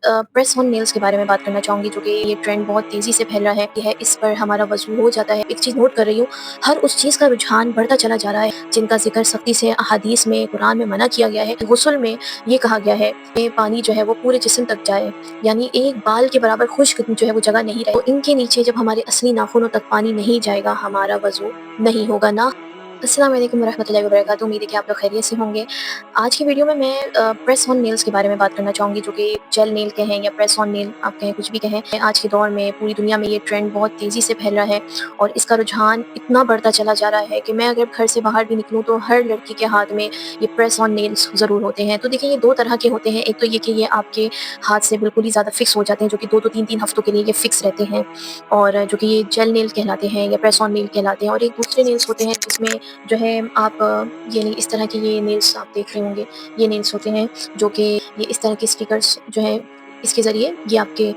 Press on nails के बारे में बात करना चाहूँगी, जो कि ये ट्रेंड बहुत तेज़ी से फैल रहा है। इस पर हमारा वज़ू हो जाता है। एक चीज़ नोट कर रही हूँ, हर उस चीज़ का रुझान बढ़ता चला जा रहा है, जिनका ज़िक्र सख्ती से अहादीस में, कुरान में मना किया गया है। गुस्ल में ये कहा गया है कि पानी जो है वो पूरे जिस्म तक जाए, यानी एक बाल के बराबर खुश्क जो है वो जगह नहीं रहे। तो इनके नीचे जब हमारे असली नाखूनों तक पानी नहीं जाएगा, हमारा वज़ू नहीं होगा। ना अस्सलाम वालेकुम रहमतुल्लाहि व बरकातुहू। उम्मीद है कि आप लोग खैरियत से होंगे। आज की वीडियो में मैं प्रेस ऑन नेल्स के बारे में बात करना चाहूँगी, जो कि जेल नेल कहें या प्रेस ऑन नेल आप कहें, कुछ भी कहें। आज के दौर में पूरी दुनिया में ये ट्रेंड बहुत तेज़ी से फैल रहा है और इसका रुझान इतना बढ़ता चला जा रहा है कि मैं अगर घर से बाहर भी निकलूँ तो हर लड़की के हाथ में ये प्रेस ऑन नेल्स ज़रूर होते हैं। तो देखिए, ये 2 तरह के होते हैं। एक तो ये कि ये आपके हाथ से बिल्कुल ही ज़्यादा फिक्स हो जाते हैं, जो कि 2-2 3-3 हफ्तों के लिए ये फिक्स रहते हैं, और जो कि ये जेल नेल कहलाते हैं या प्रेस ऑन नेल कहलाते हैं। और एक दूसरे नेल्स होते हैं जिसमें जो है आप ये नहीं, इस तरह के ये नेल्स आप देख रहे होंगे, ये नेल्स होते हैं जो कि ये इस तरह के स्टिकर्स जो हैं, इसके ज़रिए ये आपके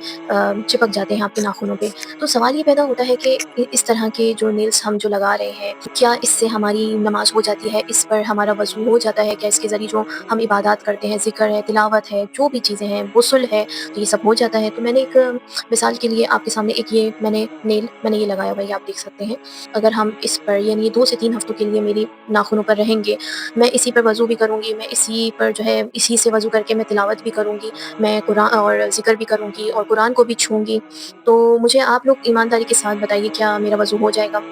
चिपक जाते हैं आपके नाखूनों पे। तो सवाल ये पैदा होता है कि इस तरह के जो नेल्स हम जो लगा रहे हैं, क्या इससे हमारी नमाज़ हो जाती है? इस पर हमारा वज़ू हो जाता है क्या? इसके ज़रिए जो हम इबादत करते हैं, ज़िक्र है, तिलावत है, जो भी चीज़ें हैं, गुस्ल है, तो ये सब हो जाता है? तो मैंने एक मिसाल के लिए आपके सामने एक ये मैंने ये लगाया हुआ है, ये आप देख सकते हैं। अगर हम इस पर यानी 2 से 3 हफ्तों के लिए मेरी नाखूनों पर रहेंगे, मैं इसी पर वज़ू भी करूँगी, मैं इसी पर जो है इसी से वज़ू करके मैं तिलावत भी करूँगी, मैं कुरान और ज़िक्र भी करूँगी और कुरान को भी छूऊँगी। तो मुझे आप लोग ईमानदारी के साथ बताइए, क्या मेरा वज़ू हो जाएगा?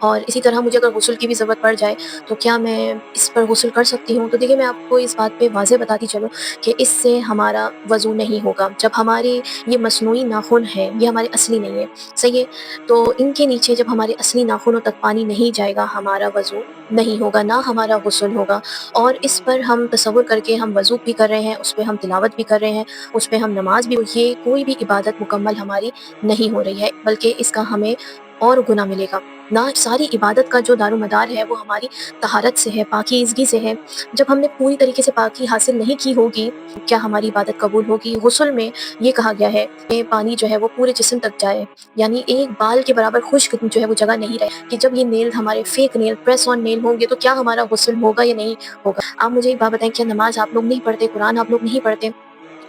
और इसी तरह मुझे अगर गुस्ल की भी ज़रूरत पड़ जाए, तो क्या मैं इस पर गुस्ल कर सकती हूँ? तो देखिए, मैं आपको इस बात पे वाज़ेह बताती चलूँ कि इससे हमारा वज़ू नहीं होगा। जब हमारे ये मसनूई नाख़ून हैं, ये हमारे असली नहीं है, सही है? तो इनके नीचे जब हमारे असली नाख़ूनों तक पानी नहीं जाएगा, हमारा वज़ू नहीं होगा, ना हमारा गुस्ल होगा। और इस पर हम तसव्वुर करके हम वज़ू भी कर रहे हैं, उस पे हम तिलावत भी कर रहे हैं, उस पे हम नमाज़ भी, ये कोई भी इबादत मुकम्मल हमारी नहीं हो रही है, बल्कि इसका हमें और गुनाह मिलेगा। ना सारी इबादत का जो दारोमदार है वो हमारी तहारत से है, पाकीज़गी से है। जब हमने पूरी तरीके से पाकी हासिल नहीं की होगी, क्या हमारी इबादत कबूल होगी? गुस्ल में ये कहा गया है कि पानी जो है वो पूरे जिस्म तक जाए, यानी एक बाल के बराबर खुश्क जो है वो जगह नहीं रहे। कि जब ये नेल हमारे fake nail, press on nail होंगे, तो क्या हमारा गुस्ल होगा या नहीं होगा? आप मुझे एक बात बताएँ, क्या नमाज़ आप लोग नहीं पढ़ते, कुरान आप लोग नहीं पढ़ते?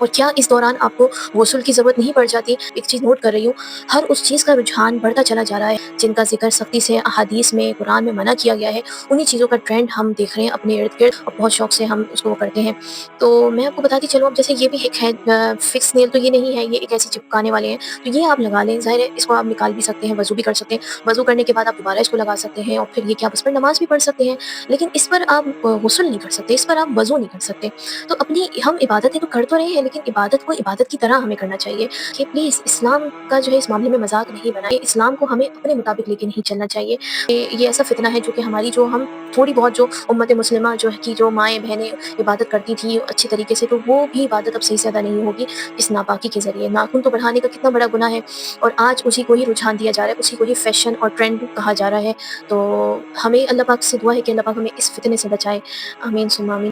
और क्या इस दौरान आपको गुस्ल की ज़रूरत नहीं पड़ जाती? एक चीज़ नोट कर रही हूँ, हर उस चीज़ का रुझान बढ़ता चला जा रहा है, जिनका ज़िक्र सख्ती से अहादीस में, कुरान में मना किया गया है। उन्हीं चीज़ों का ट्रेंड हम देख रहे हैं अपने इर्द-गिर्द और बहुत शौक से हम उसको करते हैं। तो मैं आपको बताती चलूँ, अब जैसे ये भी एक है फिक्स नेल, तो ये नहीं है, ये एक ऐसे चिपकाने वाले हैं, तो ये आप लगा लें। ज़ाहिर है, इसको आप निकाल भी सकते हैं, वज़ू भी कर सकते हैं। वज़ू करने के बाद आप दोबारा इसको लगा सकते हैं और फिर ये कि आप इस पर नमाज़ भी पढ़ सकते हैं। लेकिन इस पर आप गुस्ल नहीं कर सकते, इस पर आप वज़ू नहीं कर सकते। तो अपनी हम इबादतें तो कर तो रहे हैं, लेकिन इबादत को इबादत की तरह हमें करना चाहिए। कि प्लीज़ इस्लाम का जो है इस मामले में मज़ाक नहीं बनाएँ, इस्लाम को हमें अपने मुताबिक लेके नहीं चलना चाहिए। ये ऐसा फ़ितना है जो कि हमारी जो हम थोड़ी बहुत जो उम्मत मुस्लिमा जो है कि जो माएँ-बहनें इबादत करती थी अच्छी तरीके से, तो वो भी इबादत अब सही से अदा नहीं होगी इस नापाकी के ज़रिए। नाख़ून तो बढ़ाने का कितना बड़ा गुनाह है, और आज उसी को ही रुझान दिया जा रहा है, उसी को ही फ़ैशन और ट्रेंड कहा जा रहा है। तो हमें अल्लाह पाक से दुआ है कि अल्लाह पाक हमें इस फ़ितने से बचाए। आमीन सुम्मा आमीन।